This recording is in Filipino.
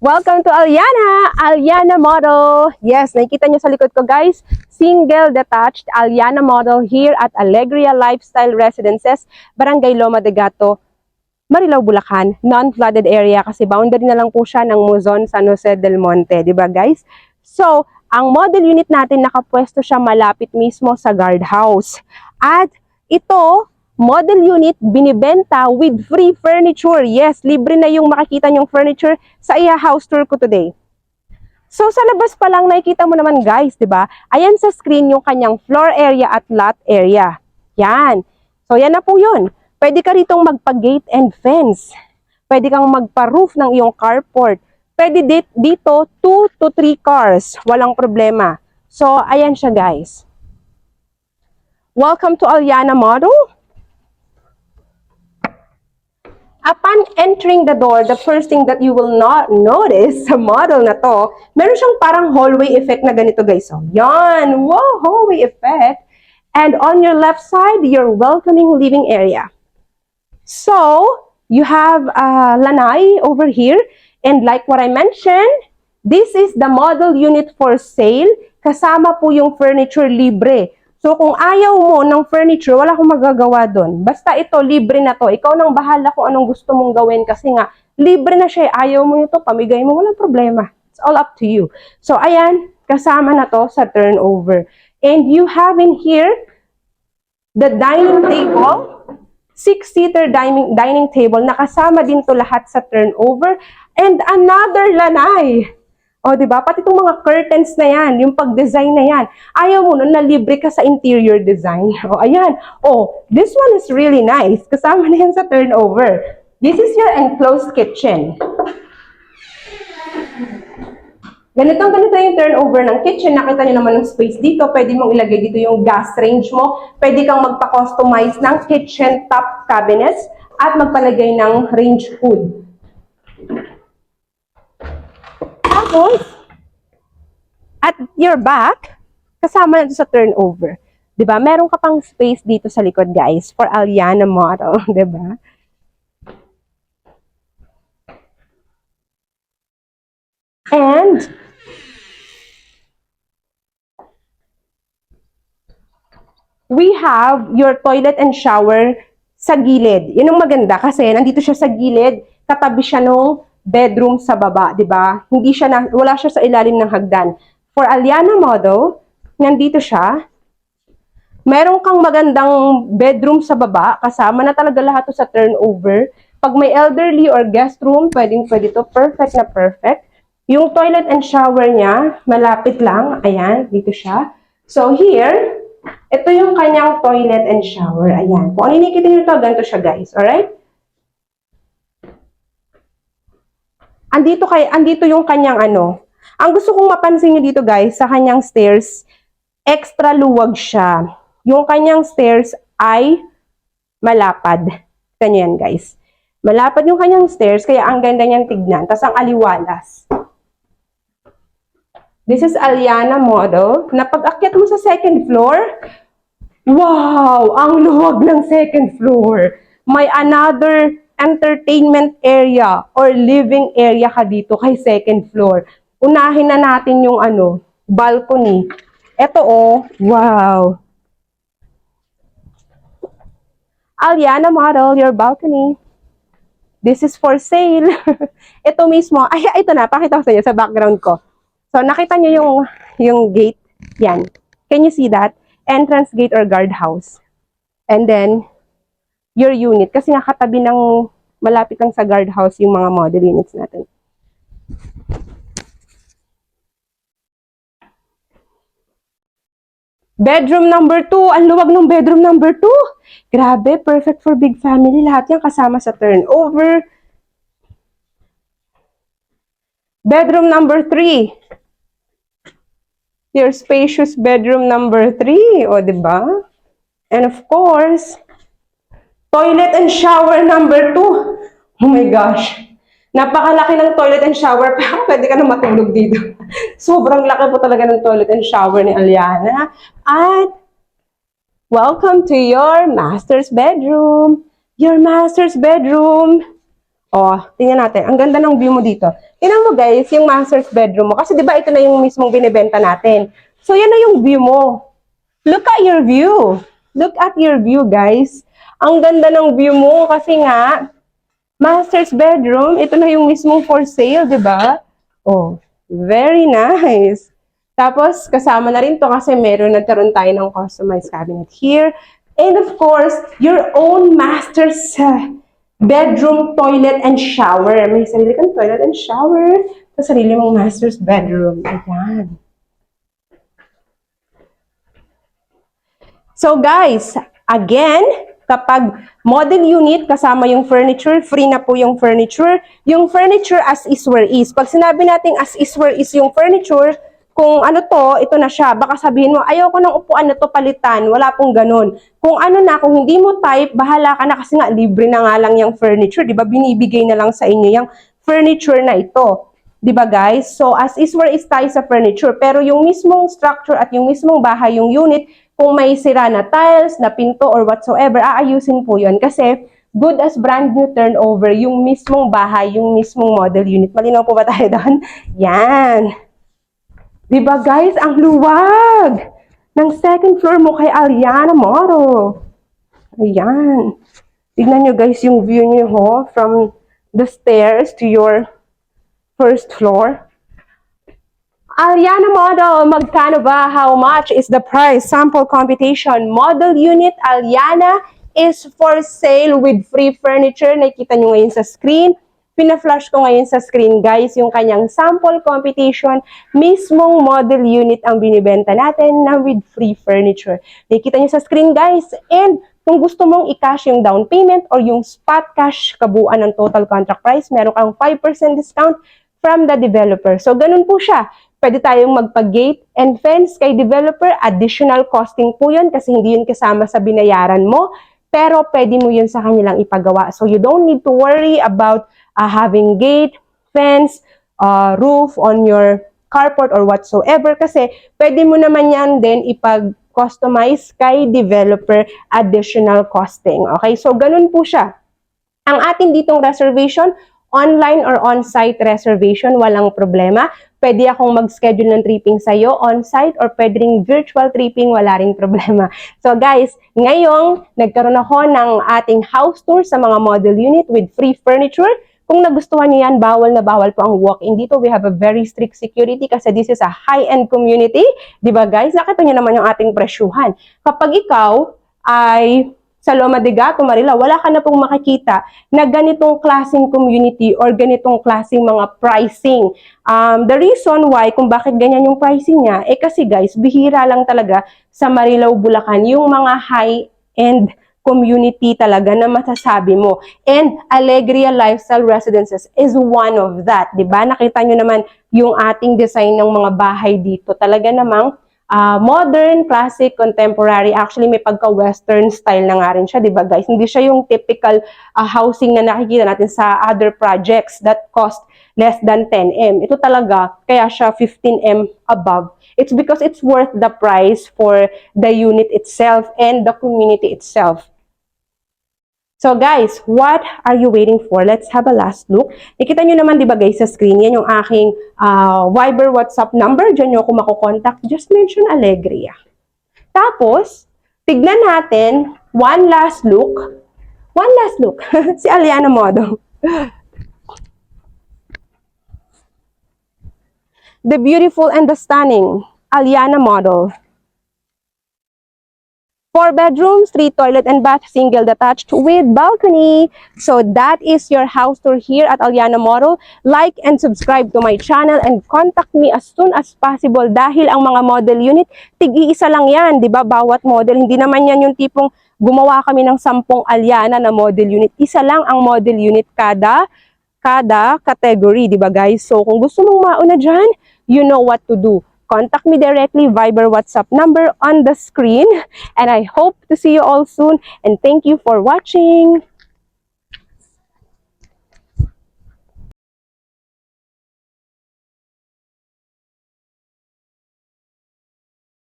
Welcome to Aliana model. Yes, nakikita nyo sa likod ko guys, single detached Aliana model here at Alegria Lifestyle Residences, Barangay Loma de Gato, Marilao, Bulacan, non-flooded area kasi boundary na lang po siya ng Muzon, San Jose del Monte, di ba guys? So, ang model unit natin nakapwesto siya malapit mismo sa guardhouse. At ito, model unit binibenta with free furniture. Yes, libre na yung makikita nyong furniture sa house tour ko today. So sa labas pa lang nakikita mo naman guys, 'di ba? Ayan sa screen yung kanyang floor area at lot area. Yan. So yan na po 'yun. Pwede ka ritong magpa-gate and fence. Pwede kang magpa-roof ng iyong carport. Pwede dito 2 to 3 cars, walang problema. So ayan siya guys. Welcome to Aliana model. Upon entering the door, the first thing that you will not notice sa model na to, meron siyang parang hallway effect na ganito guys. So, yan! Wow! Hallway effect. And on your left side, your welcoming living area. So, you have lanai over here. And like what I mentioned, this is the model unit for sale. Kasama po yung furniture libre. So, kung ayaw mo ng furniture, wala akong magagawa doon. Basta ito, libre na to. Ikaw nang bahala kung anong gusto mong gawin kasi nga, libre na siya. Ayaw mo ito, pamigay mo, walang problema. It's all up to you. So, ayan, kasama na to sa turnover. And you have in here, the dining table, 6-seater dining table, nakasama din to lahat sa turnover. And another lanai. O, diba? Pati itong mga curtains na yan, yung pag-design na yan. Ayaw mo nun na libre ka sa interior design. O, ayan. O, this one is really nice. Kasama na yan sa turnover. This is your enclosed kitchen. Ganito yung turnover ng kitchen. Nakita nyo naman ng space dito. Pwede mong ilagay dito yung gas range mo. Pwede kang magpa-customize ng kitchen top cabinets at magpalagay ng range hood. Tapos, at your back, kasama na sa turnover. 'Di ba? Meron ka pang space dito sa likod, guys, for Aliana model, 'di ba? And we have your toilet and shower sa gilid. Yun ang maganda kasi nandito siya sa gilid, katabi siya nung bedroom sa baba, 'di ba? Wala siya sa ilalim ng hagdan. For Aliana model, nandito siya. Meron kang magandang bedroom sa baba, kasama na talaga lahat to sa turnover. Pag may elderly or guest room, pwedeng-pwede to, perfect na perfect. Yung toilet and shower niya, malapit lang, ayan, dito siya. So here, ito yung kanyang toilet and shower, ayan. Kung ano nakikita niyo to, ganito siya guys, alright? Andito yung kanyang ano. Ang gusto kong mapansin niyo dito guys, sa kanyang stairs, extra luwag siya. Yung kanyang stairs ay malapad. Tignan niyo yan guys. Malapad yung kanyang stairs, kaya ang ganda niyang tignan. Tapos ang aliwalas. This is Aliana model. Na pag-akyat mo sa second floor, wow! Ang luwag ng second floor. May another entertainment area or living area ka dito kay second floor. Unahin na natin yung balcony. Ito wow. Aliana model, your balcony. This is for sale. Ito mismo, ito na, pakita ko sa inyo sa background ko. So, nakita nyo yung gate. Yan. Can you see that? Entrance gate or guardhouse. And then, your unit. Kasi nakatabi ng malapit lang sa guardhouse yung mga model units natin. Bedroom number 2. Ang luwag ng bedroom number 2. Grabe, perfect for big family. Lahat yan kasama sa turnover. Bedroom number 3. Your spacious bedroom number 3. O, diba? And of course, toilet and shower number 2. Oh my gosh. Napakalaki ng toilet and shower. Pwede ka na matulog dito. Sobrang laki po talaga ng toilet and shower ni Aliana. At welcome to your master's bedroom. Your master's bedroom. Oh, tingnan natin. Ang ganda ng view mo dito. Tingnan mo guys, yung master's bedroom mo. Kasi di ba ito na yung mismong binibenta natin. So, yan na yung view mo. Look at your view. Look at your view, guys. Ang ganda ng view mo kasi nga, master's bedroom, ito na yung mismong for sale, di ba? Oh, very nice. Tapos, kasama na rin to kasi nagkaroon tayo ng customized cabinet here. And of course, your own master's bedroom, toilet, and shower. May sarili kang toilet and shower sa sarili mong master's bedroom. Ayan. So guys, again, kapag model unit kasama yung furniture, free na po yung furniture. Yung furniture as is where is. Pag sinabi natin as is where is yung furniture, kung ano to, ito na siya. Baka sabihin mo, ayoko ng upuan na to palitan. Wala pong ganun. Kung ano na, kung hindi mo type, bahala ka na kasi nga libre na nga lang yung furniture. Di ba? Binibigay na lang sa inyo yung furniture na ito. Di ba guys? So as is where is tayo sa furniture. Pero yung mismong structure at yung mismong bahay, yung unit, kung may sira na tiles, na pinto, or whatsoever, aayusin po yun. Kasi good as brand new turnover, yung mismong bahay, yung mismong model unit. Malinaw po ba tayo doon? Yan. Diba guys, ang luwag ng second floor mo kay Aliana Moro. Ayan. Tignan nyo guys yung view nyo ho, from the stairs to your first floor. Aliana Model, magkano ba? How much is the price? Sample computation. Model unit Aliana is for sale with free furniture. Nakikita nyo ngayon sa screen. Pina-flash ko ngayon sa screen, guys, yung kanyang sample computation. Mismong model unit ang binibenta natin na with free furniture. Nakikita nyo sa screen, guys. And kung gusto mong i-cash yung down payment or yung spot cash kabuuan ng total contract price, meron kang 5% discount from the developer. So, ganun po siya. Pwede tayong magpa-gate and fence kay developer. Additional costing po yun kasi hindi yun kasama sa binayaran mo. Pero pwede mo yun sa kanilang ipagawa. So, you don't need to worry about having gate, fence, roof on your carport or whatsoever kasi pwede mo naman yan din ipag-customize kay developer additional costing. Okay? So, ganun po siya. Ang atin ditong reservation, online or on-site reservation, walang problema. Pwede akong mag-schedule ng tripping sa'yo on-site or pwede ring virtual tripping, wala ring problema. So guys, ngayong nagkaroon ako ng ating house tour sa mga model unit with free furniture. Kung nagustuhan niyo yan, bawal na bawal po ang walk-in dito. We have a very strict security kasi this is a high-end community. Di ba guys? Nakita niyo naman yung ating presyuhan. Kapag ikaw ay sa Loma de Gato, Marila, wala ka na pong makikita na ganitong klaseng community or ganitong klaseng mga pricing. The reason why, kung bakit ganyan yung pricing niya, kasi guys, bihira lang talaga sa Marilao, Bulacan, yung mga high-end community talaga na masasabi mo. And Alegria Lifestyle Residences is one of that. Diba? Nakita nyo naman yung ating design ng mga bahay dito. Talaga namang modern, classic, contemporary. Actually, may pagka-western style na nga rin siya, di ba guys? Hindi siya yung typical housing na nakikita natin sa other projects that cost less than 10M. Ito talaga, kaya siya 15M above. It's because it's worth the price for the unit itself and the community itself. So guys, what are you waiting for? Let's have a last look. Nakita nyo naman, di ba guys, sa screen, yan yung aking Viber WhatsApp number. Diyan nyo ako makukontakt. Just mention Alegria. Tapos, tignan natin, one last look. One last look. Si Aliana Modo. The beautiful and the stunning Aliana Model. 4 bedrooms, 3 toilet and bath, single detached with balcony. So that is your house tour here at Aliana Model. Like and subscribe to my channel and contact me as soon as possible dahil ang mga model unit, tig-iisa lang yan, di ba? Bawat model, hindi naman yan yung tipong gumawa kami ng 10 Aliana na model unit. Isa lang ang model unit kada category, di ba guys? So kung gusto mong mauna dyan, you know what to do. Contact me directly, Viber, WhatsApp number on the screen. And I hope to see you all soon. And thank you for watching.